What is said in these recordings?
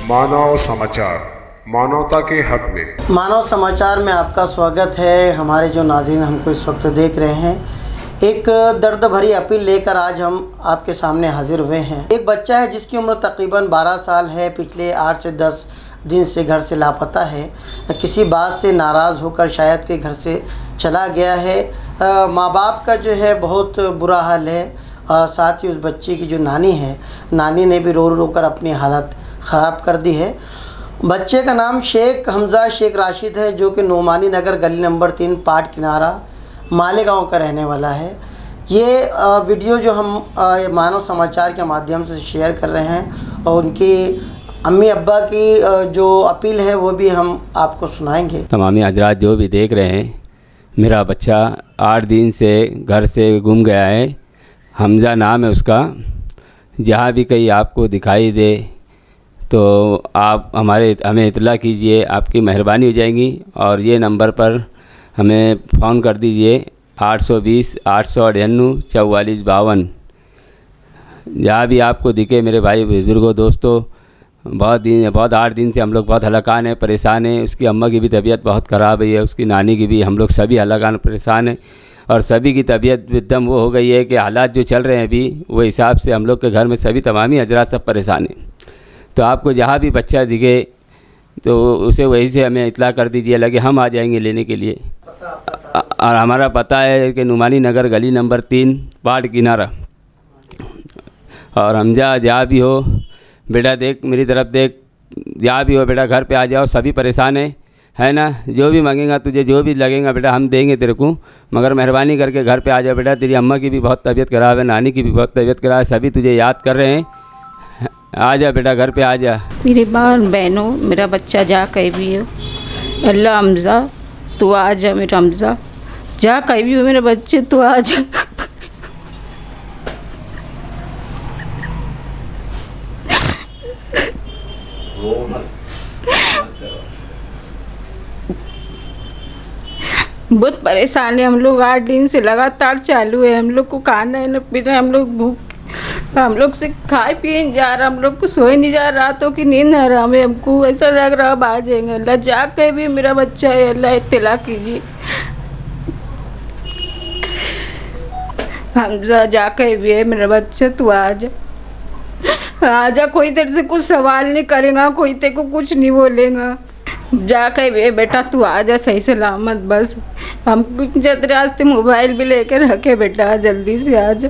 मानव समाचार, मानवता के हक में। मानव समाचार में आपका स्वागत है। हमारे जो नाज़रीन हमको इस वक्त देख रहे हैं, एक दर्द भरी अपील लेकर आज हम आपके सामने हाजिर हुए हैं। एक बच्चा है जिसकी उम्र तकरीबन 12 साल है। पिछले 8 से 10 दिन से घर से लापता है। किसी बात से नाराज़ होकर शायद के घर से चला गया है। माँ बाप का जो है बहुत बुरा हाल है। साथ ही उस बच्चे की जो नानी है, नानी ने भी रो रो कर अपनी हालत ख़राब कर दी है। बच्चे का नाम शेख हमज़ा शेख राशिद है, जो कि नोमानी नगर गली नंबर 3 पाट किनारा मालेगांव का रहने वाला है। ये वीडियो जो हम मानव समाचार के माध्यम से शेयर कर रहे हैं और उनकी अम्मी अब्बा की जो अपील है वो भी हम आपको सुनाएंगे। तमामी हजरात जो भी देख रहे हैं, मेरा बच्चा 8 दिन से घर से गुम गया है। हमज़ा नाम है उसका। जहाँ भी कहीं आपको दिखाई दे तो आप हमें इतला कीजिए, आपकी मेहरबानी हो जाएगी। और ये नंबर पर हमें फ़ोन कर दीजिए 820 898 4452। जहाँ भी आपको दिखे मेरे भाई बुज़ुर्गों दोस्तों, बहुत 8 दिन से हम लोग बहुत हलाकान हैं, परेशान हैं। उसकी अम्मा की भी तबीयत बहुत ख़राब है, उसकी नानी की भी। हम लोग सभी हलाकान परेशान हैं और सभी की तबीयत एकदम वो हो गई है कि हालात जो चल रहे हैं अभी, वो हिसाब से हम लोग के घर में सभी तमामी हजरात सब परेशान हैं। तो आपको जहाँ भी बच्चा दिखे तो उसे वहीं से हमें इत्ला कर दीजिए, लगे हम आ जाएंगे लेने के लिए। और हमारा पता है कि नुमानी नगर गली नंबर 3 पाट किनारा। और हमजा जहाँ भी हो बेटा, देख मेरी तरफ देख, जहाँ भी हो बेटा घर पे आ जाओ। सभी परेशान है ना। जो भी मांगेगा तुझे, जो भी लगेगा बेटा हम देंगे तेरे को, मगर मेहरबानी करके घर पे आ जाओ बेटा। तेरी अम्मा की भी बहुत तबीयत ख़राब है, नानी की भी बहुत तबीयत ख़राब है। सभी तुझे याद कर रहे हैं। आ जा बेटा, घर पे आ जा। मेरी बहनों, मेरा बच्चा जा कहीं भी हो, अल्लाह हमज़ा तू आ जा। मेरा हमज़ा जा कहीं भी हो, मेरे बच्चे तू आ जा। बहुत परेशान है हम लोग। 8 दिन से लगातार चालू है। हम लोग को खाना है न पीना है। हम लोग भूख, हम लोग से खाए पिए नहीं जा रहा। हम लोग को सोए नहीं जा रहा। रातों की नींद आ रहा हमें। हमको ऐसा लग रहा अब आ जाएंगे। अल्लाह जा के भी मेरा बच्चा है, अल्लाह इत्तला कीजिए। हमजा जा के भी है मेरा बच्चा, तू आ जा, आ जा। कोई तेरे से कुछ सवाल नहीं करेगा, कोई तेरे को कुछ नहीं बोलेगा। जा के भी बेटा तू आ जा सही सलामत। बस हम कुछ जत रास्ते मोबाइल भी लेकर रखे बेटा, जल्दी से आ जा।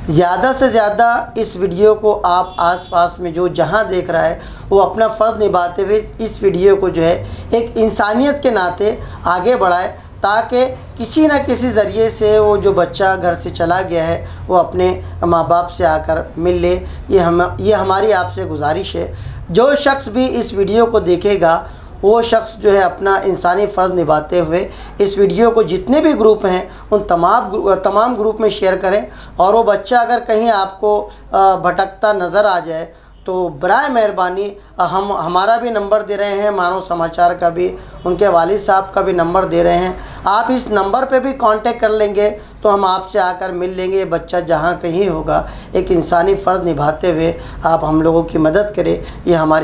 ज़्यादा से ज़्यादा इस वीडियो को आप आसपास में जो जहां देख रहा है वो अपना फ़र्ज़ निभाते हुए इस वीडियो को जो है एक इंसानियत के नाते आगे बढ़ाए, ताकि किसी न किसी ज़रिए से वो जो बच्चा घर से चला गया है वो अपने माँ बाप से आकर मिल ले। ये हमारी आपसे गुजारिश है। जो शख्स भी इस वीडियो को देखेगा वो शख्स जो है अपना इंसानी फ़र्ज़ निभाते हुए इस वीडियो को जितने भी ग्रुप हैं उन तमाम ग्रुप में शेयर करें। और वो बच्चा अगर कहीं आपको भटकता नज़र आ जाए तो बराए मेहरबानी हमारा भी नंबर दे रहे हैं, मानव समाचार का भी, उनके वालिद साहब का भी नंबर दे रहे हैं। आप इस नंबर पे भी कांटेक्ट कर लेंगे तो हम आपसे आकर मिल लेंगे। ये बच्चा जहाँ कहीं होगा एक इंसानी फ़र्ज़ निभाते हुए आप हम लोगों की मदद करें, ये हमारी